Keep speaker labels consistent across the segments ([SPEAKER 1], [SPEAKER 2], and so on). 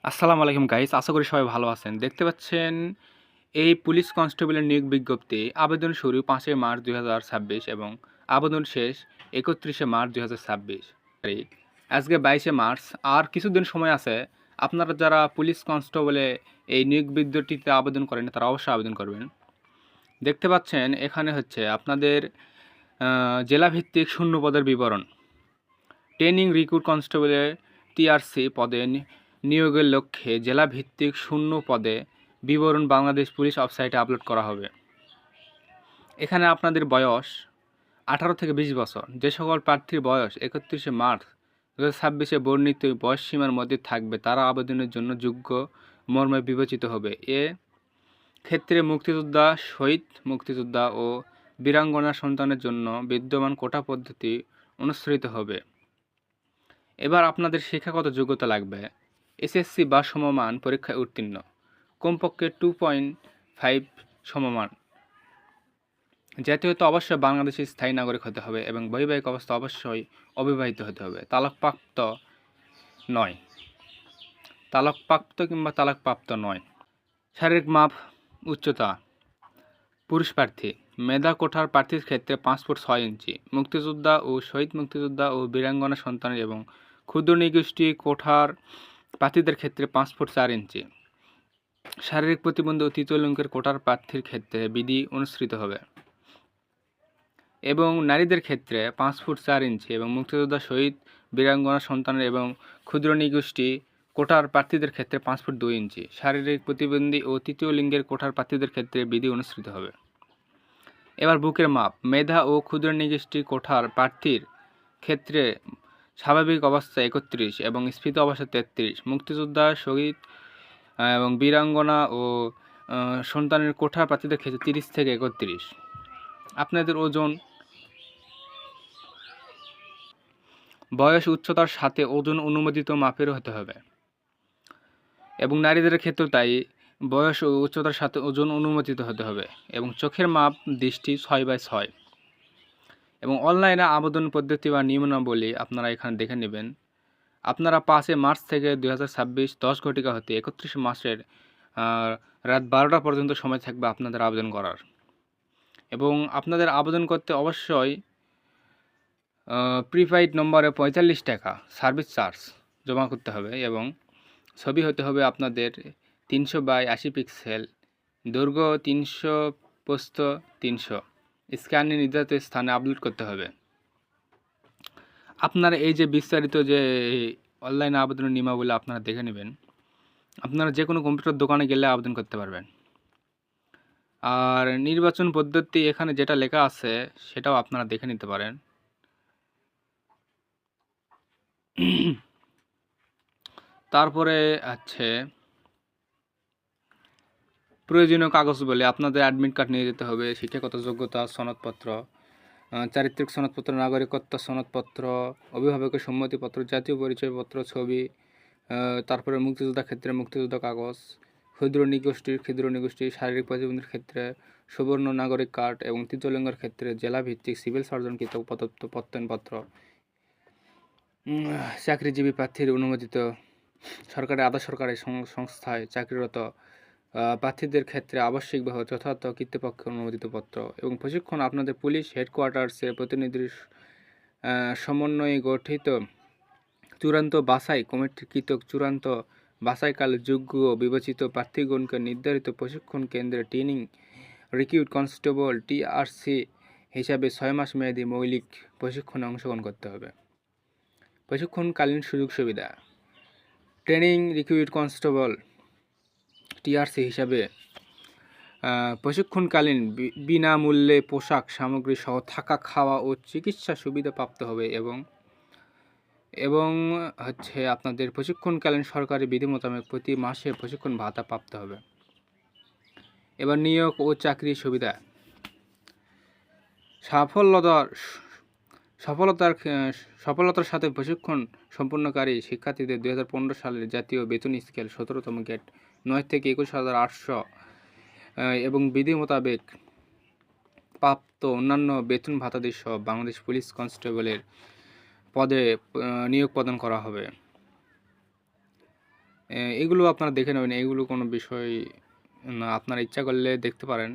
[SPEAKER 1] আসসালামু আলাইকুম গাইস, আশা করি সবাই ভালো আছেন। দেখতে পাচ্ছেন এই পুলিশ কনস্টেবলের নিয়োগ বিজ্ঞপ্তি। আবেদন শুরু 5 মার্চ 2026 এবং আবেদন শেষ 31 মার্চ 2026 তারিখ। আজকে 22 মার্চ, আর কিছুদিন সময় আছে। আপনারা যারা পুলিশ কনস্টেবলে এই নিয়োগ বিজ্ঞপ্তিতে আবেদন করেন তারা অবশ্যই আবেদন করবেন। দেখতে পাচ্ছেন এখানে হচ্ছে আপনাদের জেলাভিত্তিক শূন্য পদের বিবরণ। ট্রেনিং রিক্রুট কনস্টেবলের টিআরসি পদে নিয়োগের লক্ষ্যে জেলাভিত্তিক শূন্য পদে বিবরণ বাংলাদেশ পুলিশ ওয়েবসাইটে আপলোড করা হবে। এখানে আপনাদের বয়স 18 থেকে 20 বছর। যে সকল প্রার্থীর বয়স 31 মার্চ 2026 বর্ণিত বয়সসীমার মধ্যে থাকবে তারা আবেদনের জন্য যোগ্য মর্মে বিবেচিত হবে। এ ক্ষেত্রে মুক্তিযোদ্ধা, শহীদ মুক্তিযোদ্ধা ও বীরাঙ্গনা সন্তানের জন্য বিদ্যমান কোটা পদ্ধতি অনুসৃত হবে। এবার আপনাদের শিক্ষাগত যোগ্যতা লাগবে এসএসসি বা সমমান পরীক্ষায় উত্তীর্ণ, কমপক্ষে 2.5 সমমান। জাতীয়তা অবশ্যই বাংলাদেশি স্থায়ী নাগরিক হতে হবে এবং বৈবাহিক অবস্থা অবশ্যই অবিবাহিত হতে হবে। তালাকপ্রাপ্ত নয়। শারীরিক মাপ, উচ্চতা। পুরুষ প্রার্থী মেধা কোঠার প্রার্থীর ক্ষেত্রে 5 ফুট 6 ইঞ্চি, মুক্তিযোদ্ধা ও শহীদ মুক্তিযোদ্ধা ও বীরাঙ্গনা সন্তান এবং ক্ষুদ্র নিগোষ্ঠী কোঠার প্রার্থীদের ক্ষেত্রে 5 ফুট 4 ইঞ্চি। শারীরিক প্রতিবন্ধী ও তৃতীয় লিঙ্গের কোটার প্রার্থীর ক্ষেত্রে বিধি অনুসৃত হবে এবং নারীদের ক্ষেত্রে 5 ফুট 4 ইঞ্চি এবং মুক্তিযোদ্ধা, শহীদ, বীরাঙ্গনা সন্তানের এবং ক্ষুদ্র নিগোষ্ঠী কোটার প্রার্থীদের ক্ষেত্রে 5 ফুট 2 ইঞ্চি। শারীরিক প্রতিবন্ধী ও তৃতীয় লিঙ্গের কোটার প্রার্থীদের ক্ষেত্রে বিধি অনুসৃত হবে। এবার বুকের মাপ। মেধা ও ক্ষুদ্র নিগোষ্ঠী কোঠার প্রার্থীর ক্ষেত্রে স্বাভাবিক অবস্থা 31 এবং স্ফীত অবস্থা 33, মুক্তিযোদ্ধা, শহীদ এবং বীরাঙ্গনা ও সন্তানের কোঠার প্রার্থীদের ক্ষেত্রে 30 থেকে 31। আপনাদের ওজন, বয়স, উচ্চতার সাথে ওজন অনুমোদিত মাপেরও হতে হবে এবং নারীদের ক্ষেত্রেও তাই, বয়স ও উচ্চতার সাথে ওজন অনুমোদিত হতে হবে এবং চোখের মাপ দৃষ্টি 6/6। এবং অনলাইনে আবেদন পদ্ধতি বা নিয়মাবলী আপনারা এখানে দেখে নেবেন। আপনারা 5 মার্চ থেকে 2026 10 ঘটিকা হতে 31 মার্চের রাত 12টা পর্যন্ত সময় থাকবে আপনাদের আবেদন করার। এবং আপনাদের আবেদন করতে অবশ্যই প্রিপেইড নম্বরে 45 টাকা সার্ভিস চার্জ জমা করতে হবে এবং ছবি হতে হবে আপনাদের 300/80 পিক্সেল, দৈর্ঘ্য 300, প্রস্থ 300, স্ক্যানে নির্ধারিত স্থানে আপলোড করতে হবে। আপনারা এই যে বিস্তারিত যে অনলাইনে আবেদনের নিয়মাবলী আপনারা দেখে নেবেন। আপনারা যে কোনো কম্পিউটার দোকানে গেলে আবেদন করতে পারবেন। আর নির্বাচন পদ্ধতি এখানে যেটা লেখা আছে সেটাও আপনারা দেখে নিতে পারেন। তারপরে আছে প্রয়োজনীয় কাগজ বলে আপনাদের অ্যাডমিট কার্ড নিয়ে যেতে হবে, শিক্ষাগত যোগ্যতা সনদপত্র, চারিত্রিক সনদপত্র, নাগরিকত্ব সনদপত্র, অভিভাবকের সম্মতিপত্র, জাতীয় পরিচয়পত্র, ছবি। তারপরে মুক্তিযোদ্ধার ক্ষেত্রে মুক্তিযোদ্ধা কাগজ, ক্ষুদ্র নিগোষ্ঠী, শারীরিক প্রতিবন্ধীর ক্ষেত্রে সুবর্ণ নাগরিক কার্ড এবং তৃতীয় লিঙ্গের ক্ষেত্রে জেলাভিত্তিক সিভিল সার্জনকৃত প্রত্যয়নপত্র, চাকরিজীবী প্রার্থীর অনুমোদিত সরকারি আধা সরকারি সংস্থায় চাকরিরত প্রার্থীদের ক্ষেত্রে আবশ্যিকভাবে যথাযথ কর্তৃপক্ষের অনুমোদিত পত্র এবং প্রশিক্ষণ। আপনাদের পুলিশ হেডকোয়ার্টার্সের প্রতিনিধির সমন্বয়ে গঠিত চূড়ান্ত বাছাই কমিটিকৃত চূড়ান্ত বাছাইকালে যোগ্য বিবেচিত প্রার্থীগণকে নির্ধারিত প্রশিক্ষণ কেন্দ্রে ট্রেনিং রিক্রুট কনস্টেবল টিআরসি হিসাবে 6 মাস মেয়াদী মৌলিক প্রশিক্ষণে অংশগ্রহণ করতে হবে। প্রশিক্ষণকালীন সুযোগ সুবিধা। ট্রেনিং রিক্রুট কনস্টেবল টিআরসি হিসাবে প্রশিক্ষণকালীন বিনামূল্যে পোশাক সামগ্রী সহ থাকা, খাওয়া ও চিকিৎসা সুবিধা প্রাপ্ত হবে এবং হচ্ছে আপনাদের প্রশিক্ষণকালীন সরকারি বিধি মোতাবেক প্রতি মাসে প্রশিক্ষণ ভাতা প্রাপ্ত হবে। এবার নিয়োগ ও চাকরি সুবিধা। সফলতার সাথে প্রশিক্ষণ সম্পন্নকারী শিক্ষার্থীদের 2015 সালের জাতীয় বেতন স্কেল 17তম গ্রেড 9 থেকে 21,800 এবং বিধি মোতাবেক প্রাপ্ত অন্যান্য বেতন ভাতাদি সহ বাংলাদেশ পুলিশ কনস্টেবলের পদে নিয়োগ প্রদান করা হবে। এগুলো আপনারা দেখে নেবেন, এগুলো কোনো বিষয় না, আপনারা ইচ্ছা করলে দেখতে পারেন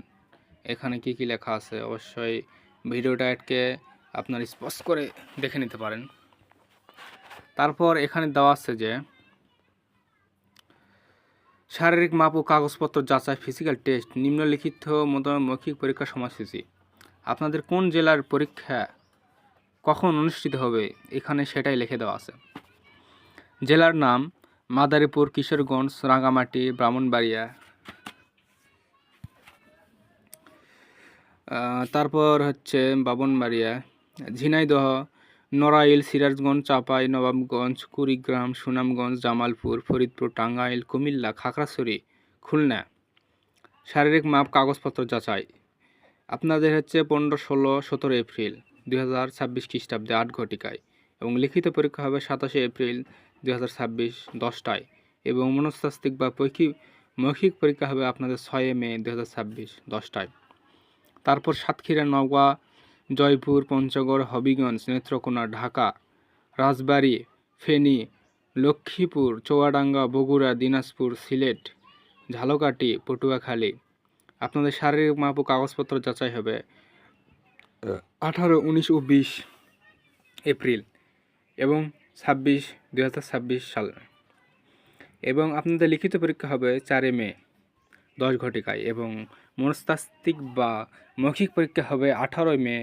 [SPEAKER 1] এখানে কি কি লেখা আছে। অবশ্যই ভিডিওটা আটকে আপনার স্পষ্ট করে দেখে নিতে পারেন। তারপর এখানে দেওয়া আছে যে শারীরিক মাপ ও কাগজপত্র যাচাই, ফিজিক্যাল টেস্ট, নিম্নলিখিত মৌখিক পরীক্ষার সময়সূচি। আপনাদের কোন জেলার পরীক্ষা কখন অনুষ্ঠিত হবে এখানে সেটাই লিখে দেওয়া আছে। জেলার নাম মাদারীপুর, কিশোরগঞ্জ, রাঙ্গামাটি, ব্রাহ্মণবাড়িয়া। তারপর হচ্ছে বাবনবাড়িয়া, ঝিনাইদহ, নড়াইল, সিরাজগঞ্জ, চাঁপাই নবাবগঞ্জ, কুড়িগ্রাম, সুনামগঞ্জ, জামালপুর, ফরিদপুর, টাঙ্গাইল, কুমিল্লা, খাগড়াছড়ি, খুলনা। শারীরিক মাপ কাগজপত্র যাচাই আপনাদের হচ্ছে 15, 16, 17 এপ্রিল 2026 খ্রিস্টাব্দে 8 ঘটিকায়, এবং লিখিত পরীক্ষা হবে 27 এপ্রিল 2026 10টায়, এবং মনস্তাত্ত্বিক বা মৌখিক পরীক্ষা হবে আপনাদের 6 মে 2026 10টায়। তারপর সাতক্ষীরা, নওগাঁ, জয়পুর, পঞ্চগড়, হবিগঞ্জ, নেত্রকোনা, ঢাকা, রাজবাড়ী, ফেনী, লক্ষ্মীপুর, চুয়াডাঙ্গা, বগুড়া, দিনাজপুর, সিলেট, ঝালকাঠি, পটুয়াখালী। আপনাদের শারীরিক মাপ ও কাগজপত্র যাচাই হবে 18, 19 ও 20 এপ্রিল এবং 2026 সাল, এবং আপনাদের লিখিত পরীক্ষা হবে 4 মে 10 ঘটিকায়, এবং মনস্তাত্ত্বিক বা মৌখিক পরীক্ষা হবে 18 মে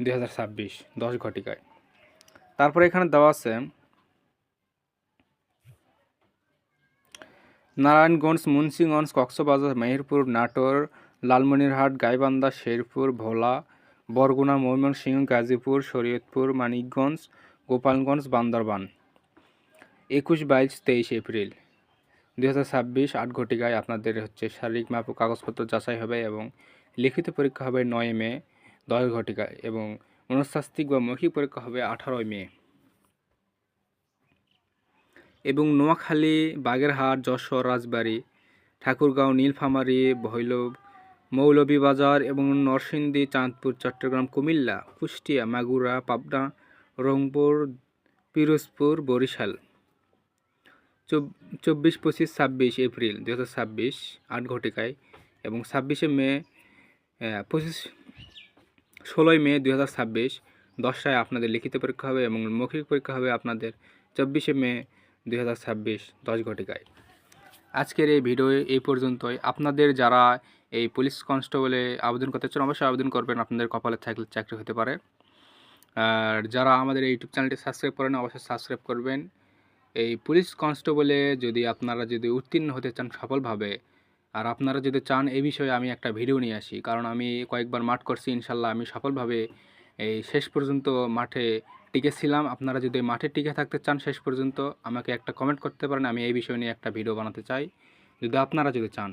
[SPEAKER 1] 2026 10 ঘটিকায়। তারপরে এখানে দেওয়া আছে নারায়ণগঞ্জ, মুন্সিগঞ্জ, কক্সবাজার, মেহেরপুর, নাটোর, লালমনিরহাট, গাইবান্ধা, শেরপুর, ভোলা, বরগুনা, ময়মনসিংহ, গাজীপুর, শরীয়তপুর, মানিকগঞ্জ, গোপালগঞ্জ, বান্দরবান। 21, 22, 23 এপ্রিল 2026 8 ঘটিকায় আপনাদের হচ্ছে শারীরিক মাপ ও কাগজপত্র যাচাই হবে, এবং লিখিত পরীক্ষা হবে 9 মে 10 ঘটিকায়, এবং মনস্তাত্ত্বিক বা মৌখিক পরীক্ষা হবে 18 মে। এবং নোয়াখালী, বাগেরহাট, যশোর, রাজবাড়ী, ঠাকুরগাঁও, নীলফামারী, ভৈরব, মৌলভীবাজার এবং নরসিংদী, চাঁদপুর, চট্টগ্রাম, কুমিল্লা, কুষ্টিয়া, মাগুরা, পাবনা, রংপুর, পিরোজপুর, বরিশাল। 24, 25, 26 এপ্রিল 2026 8 ঘটিকায়, এবং 26 মে 16 মে 2026 10টায় আপনাদের লিখিত পরীক্ষা হবে, এবং মৌখিক পরীক্ষা হবে আপনাদের 24 মে 2026 10 ঘটিকায়। আজকের এই ভিডিও এই পর্যন্তই। আপনাদের যারা এই পুলিশ কনস্টেবলে আবেদন করতে চান অবশ্যই আবেদন করবেন, আপনাদের কপালে থাকলে চাকরি হতে পারে। আর যারা আমাদের এই ইউটিউব চ্যানেলটি সাবস্ক্রাইব করেন অবশ্যই সাবস্ক্রাইব করবেন। এই পুলিশ কনস্টেবলে আপনারা যদি উত্তীর্ণ হতে চান সফলভাবে, আর আপনারা যদি চান এই বিষয়ে আমি একটা ভিডিও নিয়ে আসি, কারণ আমি কয়েকবার মাঠ করছি, ইনশাল্লাহ আমি সফলভাবে এই শেষ পর্যন্ত মাঠে টিকেছিলাম। আপনারা যদি মাঠে টিকে থাকতে চান শেষ পর্যন্ত আমাকে একটা কমেন্ট করতে পারেন, আমি এই বিষয় নিয়ে একটা ভিডিও বানাতে চাই, যদি আপনারা চান।